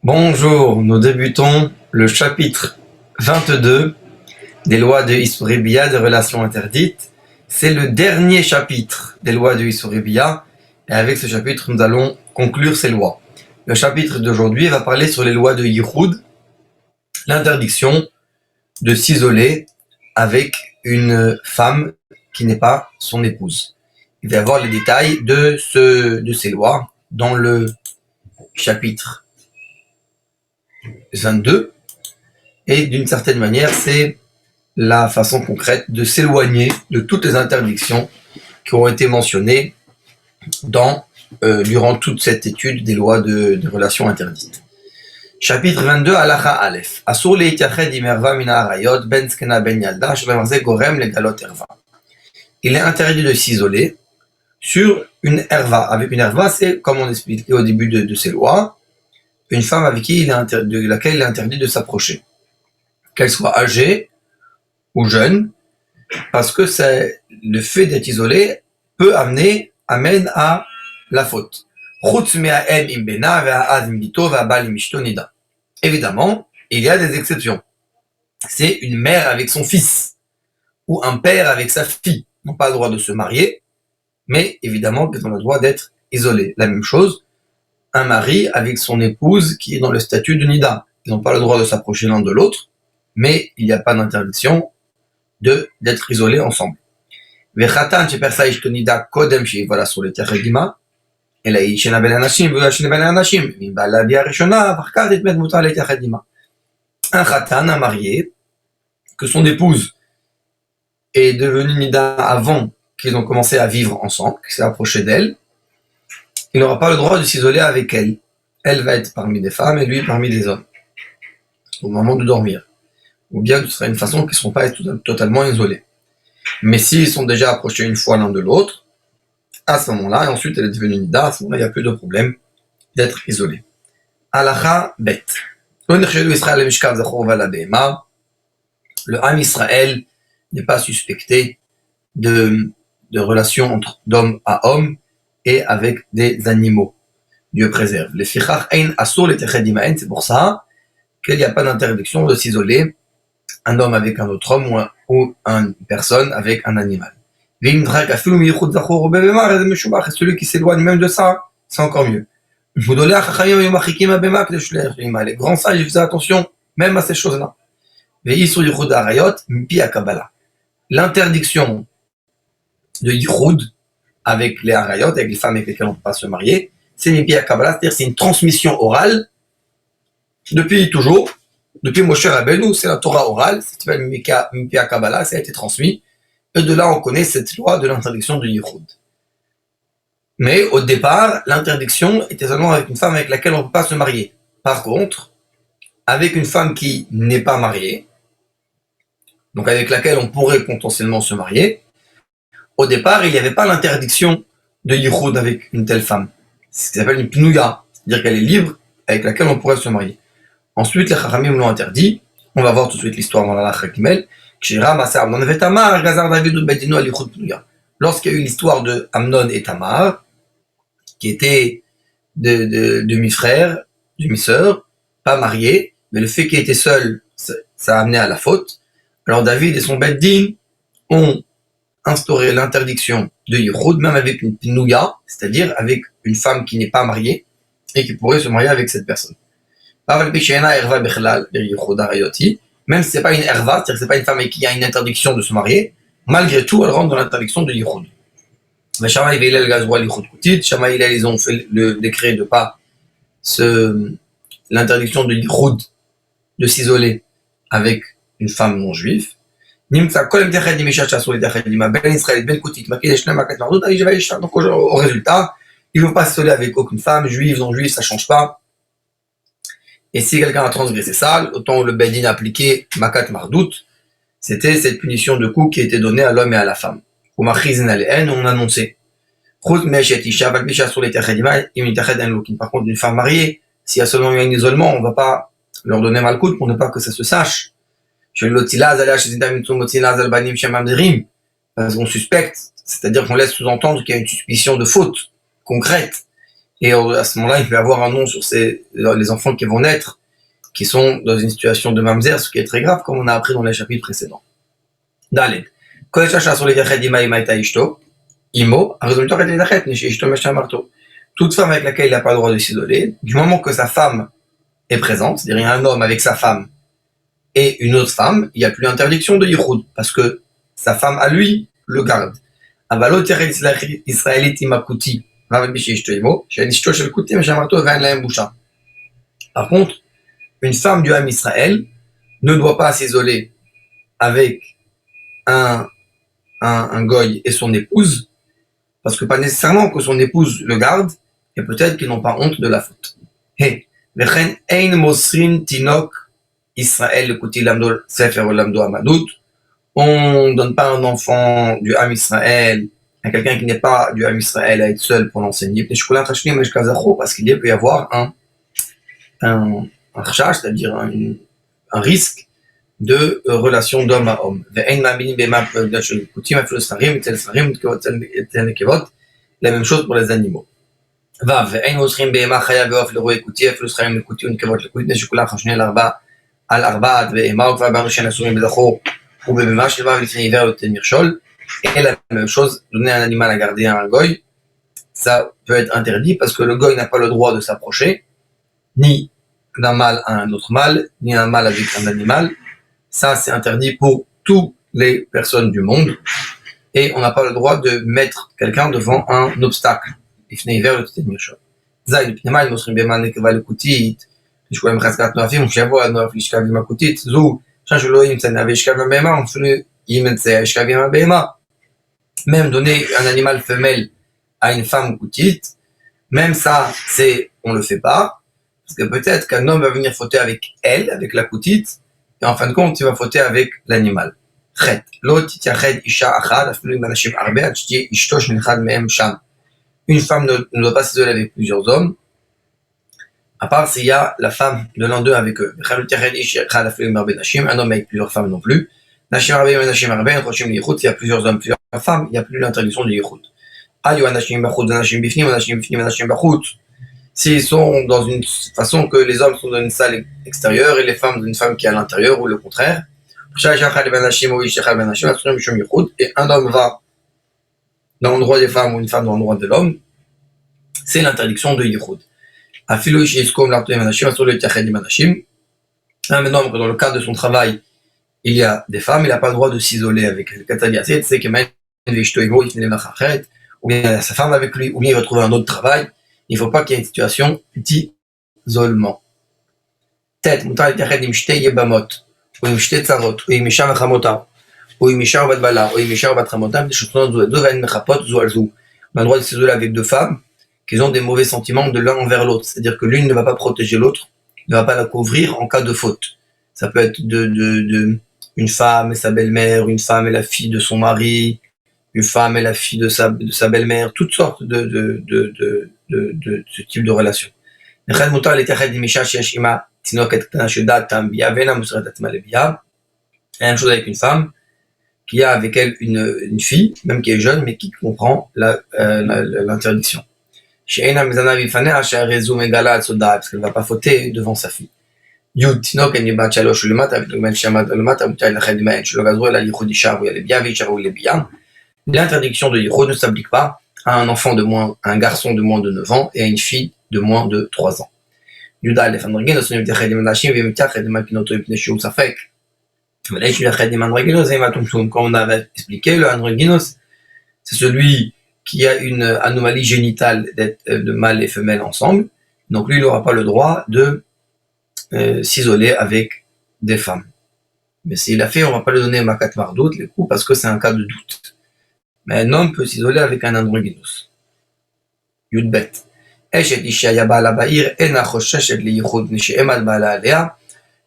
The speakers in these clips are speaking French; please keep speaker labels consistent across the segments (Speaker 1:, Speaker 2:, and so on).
Speaker 1: Bonjour, nous débutons le chapitre 22 des lois de Issur Bia, des relations interdites. C'est le dernier chapitre des lois de Issur Bia, et avec ce chapitre, nous allons conclure ces lois. Le chapitre d'aujourd'hui va parler sur les lois de Yichud, l'interdiction de s'isoler avec une femme qui n'est pas son épouse. Il va y avoir les détails de ces lois dans le chapitre 22, et d'une certaine manière, c'est la façon concrète de s'éloigner de toutes les interdictions qui ont été mentionnées durant toute cette étude des lois de relations interdites. Chapitre 22, Halacha Aleph. Asur leitached im erva min ha'arayot ben zkena ben yalda shelevar ze gorem legalot erva. Il est interdit de s'isoler sur une erva. Avec une erva, c'est, comme on expliquait au début de ces lois, une femme avec qui de laquelle il est interdit de s'approcher. Qu'elle soit âgée ou jeune, parce que le fait d'être isolé amène à la faute. Évidemment, il y a des exceptions. C'est une mère avec son fils, ou un père avec sa fille. Ils n'ont pas le droit de se marier, mais évidemment qu'ils ont le droit d'être isolés. La même chose, un mari avec son épouse qui est dans le statut de nida. Ils n'ont pas le droit de s'approcher l'un de l'autre, mais il n'y a pas d'interdiction d'être isolés ensemble. Vechatan shepersa ishto nida kodem sheivara sur le terredima, אלא היא ישנה בין אנשים והוא ישנה בין האנשים, ואם בעלה הביאה הראשונה, ואחר כך תתמת מותר להתייחד עימה. Un khatan, un marié, que son épouse est devenue nida avant qu'ils ont commencé à vivre ensemble, qu'il s'est approché d'elle, il n'aura pas le droit de s'isoler avec elle. Elle va être parmi des femmes et lui parmi des hommes, au moment de dormir. Ou bien ce sera une façon qu'ils ne seront pas totalement isolés. Mais s'ils sont déjà approchés une fois l'un de l'autre, à ce moment-là, et ensuite elle est devenue nida, à ce moment-là, il n'y a plus de problème d'être isolé. Halacha bet. Le Ham Israël n'est pas suspecté de relations d'homme à homme et avec des animaux. Dieu préserve. C'est pour ça qu'il n'y a pas d'interdiction de s'isoler un homme avec un autre homme ou une personne avec un animal. Et celui qui s'éloigne même de ça, c'est encore mieux. Les grands sages faisaient attention même à ces choses-là. L'interdiction de Yichud avec les harayot, avec les femmes avec lesquelles on ne peut pas se marier, c'est Mipi Kabbalah, c'est-à-dire c'est une transmission orale depuis toujours. Depuis Moshe Rabbeinu, c'est la Torah orale, ça s'appelle Mipi Kabbalah, ça a été transmis. Et de là, on connaît cette loi de l'interdiction de Yichud. Mais au départ, l'interdiction était seulement avec une femme avec laquelle on ne peut pas se marier. Par contre, avec une femme qui n'est pas mariée, donc avec laquelle on pourrait potentiellement se marier, au départ, il n'y avait pas l'interdiction de Yichud avec une telle femme. C'est ce qui s'appelle une pnouya, c'est-à-dire qu'elle est libre, avec laquelle on pourrait se marier. Ensuite, les Chachamim l'ont interdit. On va voir tout de suite l'histoire dans la Halacha Gimel. Lorsqu'il y a eu l'histoire de Amnon et Tamar, qui étaient demi-frères, demi-sœurs, pas mariés, mais le fait qu'ils étaient seuls, ça a amené à la faute. Alors David et son Beth Din ont instauré l'interdiction de Yichud, même avec une pinouya, c'est-à-dire avec une femme qui n'est pas mariée et qui pourrait se marier avec cette personne. Même si c'est pas une erva, c'est-à-dire que c'est pas une femme avec qui il y a une interdiction de se marier, malgré tout, elle rentre dans l'interdiction de Yichud. Shammai et Hillel gazroa Yichud Kutit, Shammai et Hillel, ils ont fait le décret de pas l'interdiction de Yichud, de s'isoler avec une femme non juive. Donc au résultat, ils ne vont pas s'isoler avec aucune femme, juive, non juive, ça change pas. Et si quelqu'un a transgressé ça, autant le Bedin a appliqué Makat Mardout, c'était cette punition de coup qui était donnée à l'homme et à la femme. On annonçait. Par contre, une femme mariée, s'il y a seulement eu un isolement, on ne va pas leur donner Malkout pour ne pas que ça se sache. Parce qu'on suspecte, c'est-à-dire qu'on laisse sous-entendre qu'il y a une suspicion de faute concrète. Et à ce moment-là, il peut avoir un nom sur les enfants qui vont naître, qui sont dans une situation de mamzer, ce qui est très grave, comme on a appris dans les chapitres précédents. Daled. Toute femme avec laquelle il n'a pas le droit de s'isoler, du moment que sa femme est présente, c'est-à-dire il y a un homme avec sa femme et une autre femme, il n'y a plus d'interdiction de yichud, parce que sa femme à lui le garde. Par contre, une femme du Ham Israël ne doit pas s'isoler avec un goy et son épouse, parce que pas nécessairement que son épouse le garde, et peut-être qu'ils n'ont pas honte de la faute. Hey, ein mosrin tinok Israël kuti lamdo sefer lamdo amadout. On ne donne pas un enfant du Ham Israël à quelqu'un qui n'est pas du Ham Israël à être seul pour l'enseigner. Parce qu'il peut y avoir un rachage, c'est-à-dire un risque de relation d'homme à homme. La même chose pour les animaux. על ארבעת בהמה וכבר שאין אסורים בזכור ובבהמה של בב לפני עיוור יותר מכשול, et la même chose, donner un animal à garder à un goy, ça peut être interdit parce que le goy n'a pas le droit de s'approcher ni d'un mâle à un autre mâle, ni un mâle avec un animal. Ça, c'est interdit pour toutes les personnes du monde et on n'a pas le droit de mettre quelqu'un devant un obstacle. לפני עיוור יותר מכשול. זין, פנימה, אם מוסרים בהמה נקבה לקוטית, שכולם חזקת נואפים, ושיבוא הנואף לשכב עם הכותית, זו, שלא ימצא נאווה ישכב עם הבהמה, אפילו ימצא ישכב עם הבהמה. Même donner un animal femelle à une femme coutite, même ça, on le fait pas, parce que peut-être qu'un homme va venir fauter avec elle, avec la coutite, et en fin de compte, il va fauter avec l'animal. Chet. L'autre, titached isha achad, afilou imanashim arbe, atchti ishtosh minchad mehem sham. Une femme ne doit pas s'isoler avec plusieurs hommes, à part s'il y a la femme de l'un d'eux avec eux. Un homme avec plusieurs femmes non plus. S'il y a plusieurs hommes, plusieurs femmes, il n'y a plus l'interdiction du yichud. S'ils sont dans une façon que les hommes sont dans une salle extérieure et les femmes dans une femme qui est à l'intérieur ou le contraire. Et un homme va dans l'endroit des femmes ou une femme dans l'endroit de l'homme, c'est l'interdiction de yichud. Maintenant, dans le cadre de son travail, il y a des femmes, il n'a pas le droit de s'isoler avec elles. Ou bien sa femme avec lui, ou bien il va trouver un autre travail. Il ne faut pas qu'il y ait une situation d'isolement. Tête, ou עם אישה וחמותה, ou עם אישה ובת בעלה, ou עם אישה ובת חמותה, on a le droit de s'isoler avec deux femmes qui ont des mauvais sentiments de l'un envers l'autre. C'est-à-dire que l'une ne va pas protéger l'autre, ne va pas la couvrir en cas de faute. Ça peut être une femme et sa belle-mère, une femme et la fille de son mari, une femme et la fille de sa belle-mère, toutes sortes de ce type de relation. La même chose avec une femme qui a avec elle une fille, même qui est jeune, mais qui comprend l'interdiction. Parce qu'elle ne va pas fauter devant sa fille. L'interdiction de yichud ne s'applique pas à un enfant à un garçon de moins de 9 ans et à une fille de moins de 3 ans. Comme on avait expliqué, le androgynos, c'est celui qui a une anomalie génitale de mâle et femelle ensemble. Donc lui, il n'aura pas le droit de s'isoler avec des femmes. Mais s'il l'a fait, on ne va pas lui donner makat mardout, les coups, parce que c'est un cas de doute. Mais un homme peut s'isoler avec un androgynos. Yudbet.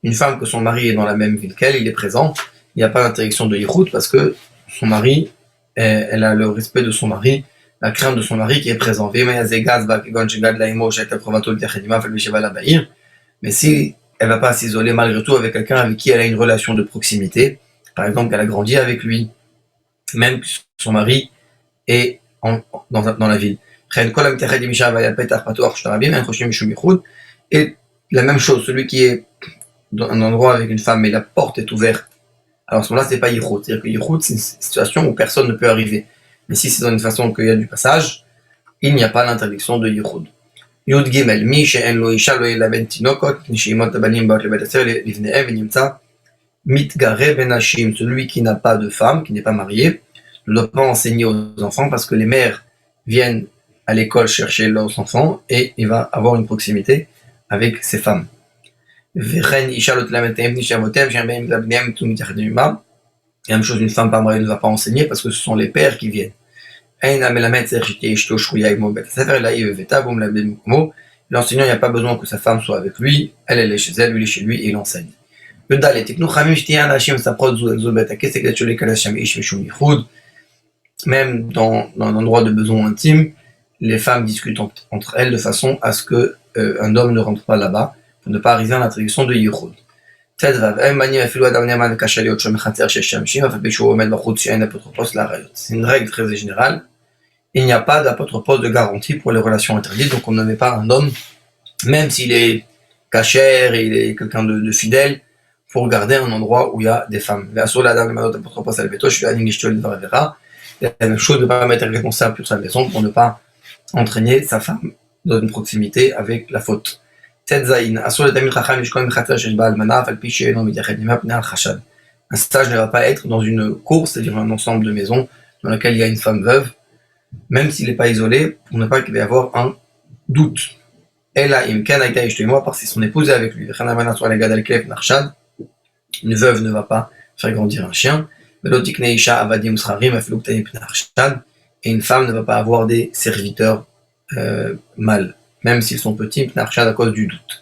Speaker 1: Une femme que son mari est dans la même ville qu'elle, il est présent, il n'y a pas d'interdiction de yichud parce que son mari, elle a le respect de son mari, la crainte de son mari qui est présent. Mais si elle ne va pas s'isoler malgré tout avec quelqu'un avec qui elle a une relation de proximité, par exemple qu'elle a grandi avec lui, même que son mari est dans la ville. Et la même chose, celui qui est dans un endroit avec une femme et la porte est ouverte, alors à ce moment-là, c'est pas yichud. C'est-à-dire que yichud, c'est une situation où personne ne peut arriver. Mais si c'est dans une façon qu'il y a du passage, il n'y a pas l'interdiction de yichud. Yud Gimel, Mi she'en lo isha lo yelaben tinokot, nisheimot abanim baot lebet haser livnehem venimtza mitgare benashim. Celui qui n'a pas de femme, qui n'est pas marié, ne doit pas enseigner aux enfants parce que les mères viennent à l'école chercher leurs enfants et il va avoir une proximité avec ces femmes. Et la même chose, une femme pas mariée ne va pas enseigner parce que ce sont les pères qui viennent. L'enseignant, il n'y a pas besoin que sa femme soit avec lui, elle est chez elle, lui il est chez lui et il enseigne. Même dans un endroit de besoin intime, les femmes discutent entre elles de façon à ce que un homme ne rentre pas là-bas pour ne pas arriver à l'introduction de yichud. C'est une règle très générale. Il n'y a pas d'apotropos de garantie pour les relations interdites, donc on ne met pas un homme, même s'il est cachère et il est quelqu'un de fidèle, pour garder un endroit où il y a des femmes. La même chose, ne pas mettre responsable sur sa maison pour ne pas entraîner sa femme dans une proximité avec la faute. Un sage ne va pas être dans une cour, c'est-à-dire un ensemble de maisons dans lequel il y a une femme veuve, même s'il n'est pas isolé, pour ne pas qu'il y ait avoir un doute. Elle a parce qu'ils sont épousés avec lui. Une veuve ne va pas faire grandir un chien. Et une femme ne va pas avoir des serviteurs mâles, même s'ils sont petits, à cause du doute.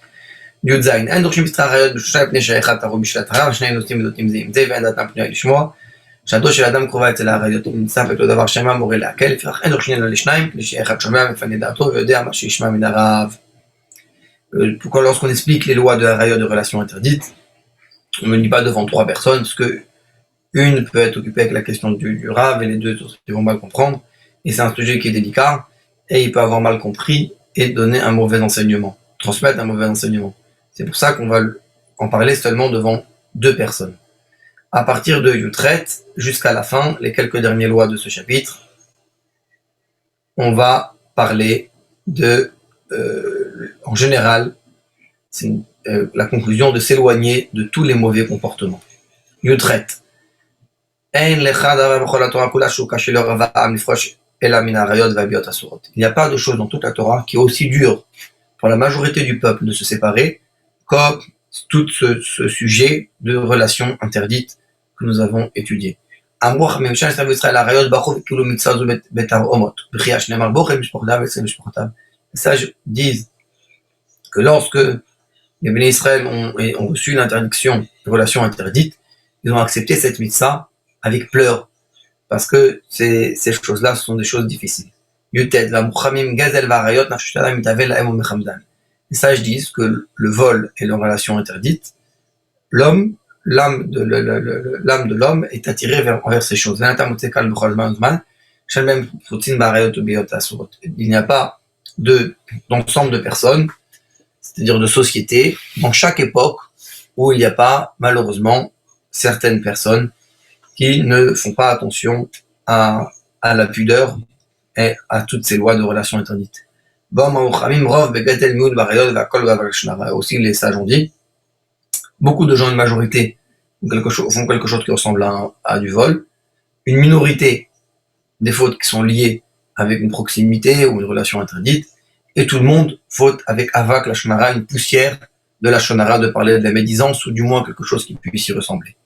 Speaker 1: שעתו של אדם קרובה אצל האריות, אם נמצא בכלו דבר שמע מורה להקל, לפיכך אין דורשין אלא לשניים, כדי שאחד שומע מפנה דעתו ויודע מה שישמע מן הרב. Pourquoi lorsqu'on explique les lois de Harayot de relations interdites, on ne dit pas devant trois personnes, parce que une peut être occupée avec la question du Rav et les deux autres vont mal comprendre, et c'est un sujet qui est délicat, et il peut avoir mal compris et donner un mauvais enseignement, transmettre un mauvais enseignement. C'est pour ça qu'on va en parler seulement devant deux personnes. À partir de Yutret jusqu'à la fin, les quelques dernières lois de ce chapitre, on va parler de, en général, c'est la conclusion de s'éloigner de tous les mauvais comportements. Yutret. Il n'y a pas de chose dans toute la Torah qui est aussi dure pour la majorité du peuple de se séparer comme tout ce sujet de relations interdites que nous avons étudié. Les sages disent que lorsque les Béné Israël ont reçu l'interdiction de relations interdites, ils ont accepté cette mitzvah avec pleurs, parce que ces choses-là sont des choses difficiles. Les sages disent que le vol et les relations interdites, l'âme de l'homme est attirée envers ces choses. Il n'y a pas d'ensemble de personnes, c'est-à-dire de sociétés, dans chaque époque, où il n'y a pas, malheureusement, certaines personnes qui ne font pas attention à la pudeur et à toutes ces lois de relations interdites. Aussi, les sages ont dit, beaucoup de gens, une majorité, font quelque chose qui ressemble à du vol. Une minorité des fautes qui sont liées avec une proximité ou une relation interdite. Et tout le monde faute avec avak la shonara, une poussière de la shonara, de parler de la médisance ou du moins quelque chose qui puisse y ressembler.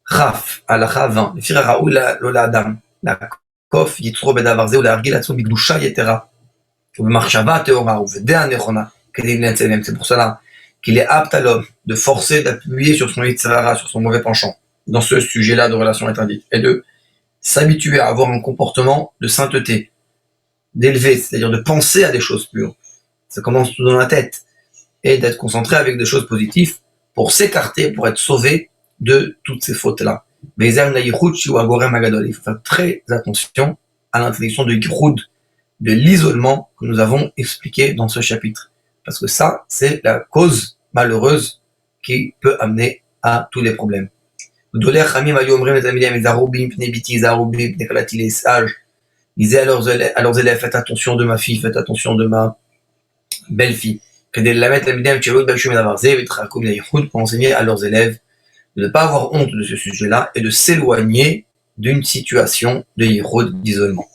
Speaker 1: Raf, alacha 20. Le fira raoul lola adam. La kof yitro bedavarze ou la argil atson bigdusha yetera. Ou marchava teora ou vedea nechona. C'est pour cela qu'il est apte à l'homme de forcer, d'appuyer sur son yitzhara, sur son mauvais penchant, dans ce sujet-là de relations interdites, et de s'habituer à avoir un comportement de sainteté, d'élever, c'est-à-dire de penser à des choses pures. Ça commence tout dans la tête, et d'être concentré avec des choses positives pour s'écarter, pour être sauvé de toutes ces fautes-là. Mais il faut faire très attention à l'interdiction de yichud de l'isolement que nous avons expliqué dans ce chapitre. Parce que ça, c'est la cause malheureuse qui peut amener à tous les problèmes. Les sages disaient à leurs élèves, faites attention de ma fille, faites attention de ma belle-fille. Pour enseigner à leurs élèves de ne pas avoir honte de ce sujet-là et de s'éloigner d'une situation de yichud, d'isolement.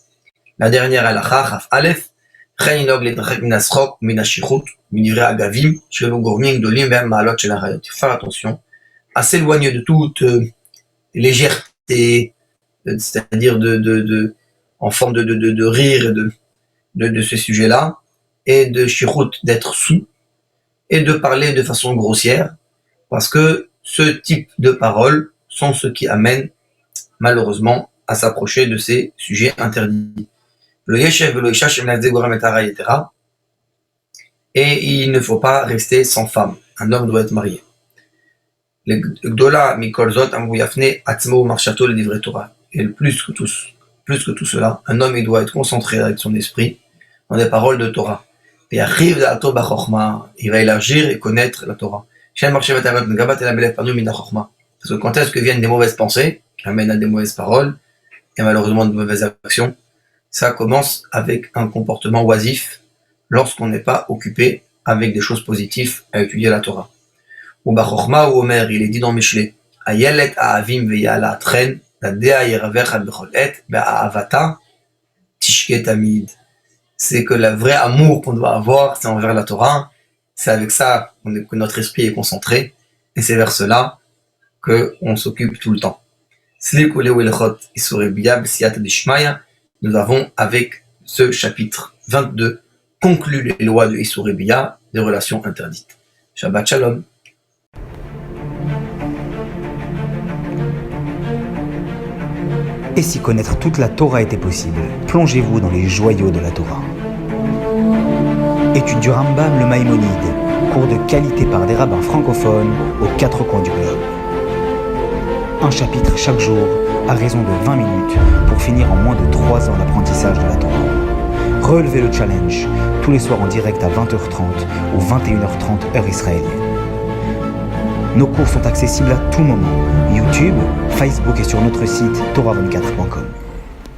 Speaker 1: La dernière halakha, Chaf Aleph, il faut faire attention à s'éloigner de toute légèreté, c'est-à-dire en forme de rire de ce sujet-là, et de shichut, d'être sous, et de parler de façon grossière, parce que ce type de paroles sont ce qui amène malheureusement à s'approcher de ces sujets interdits. Le yeshev velo isha shemnazé goram et tara yetera, et il ne faut pas rester sans femme. Un homme doit être marié. Le gdola mikol zot amru yafne atzmo marshato le divrei Torah. Et plus que tout cela, un homme il doit être concentré avec son esprit dans des paroles de Torah. Et arrive à Torah bachorma, il va élargir et connaître la Torah. Parce que quand est-ce que viennent des mauvaises pensées qui amènent à des mauvaises paroles et malheureusement de mauvaises actions? Ça commence avec un comportement oisif lorsqu'on n'est pas occupé avec des choses positives à étudier la Torah. Ou Bachorma ou Omer, il est dit dans Mishlé, Ayelet Aavim veyala tren, la dea yeravecha bechol et, be'aavata tishke tamid. C'est que le vrai amour qu'on doit avoir, c'est envers la Torah. C'est avec ça que notre esprit est concentré, et c'est vers cela qu'on s'occupe tout le temps. Nous avons, avec ce chapitre 22, conclu les lois de Issur et Biya, des relations interdites. Shabbat Shalom.
Speaker 2: Et si connaître toute la Torah était possible, plongez-vous dans les joyaux de la Torah. Étude du Rambam, le Maïmonide, cours de qualité par des rabbins francophones aux 4 coins du globe. Un chapitre chaque jour, à raison de 20 minutes, pour finir en moins de 3 ans d'apprentissage de la Torah. Relevez le challenge, tous les soirs en direct à 20h30 ou 21h30 heure israélienne. Nos cours sont accessibles à tout moment, YouTube, Facebook et sur notre site torah24.com.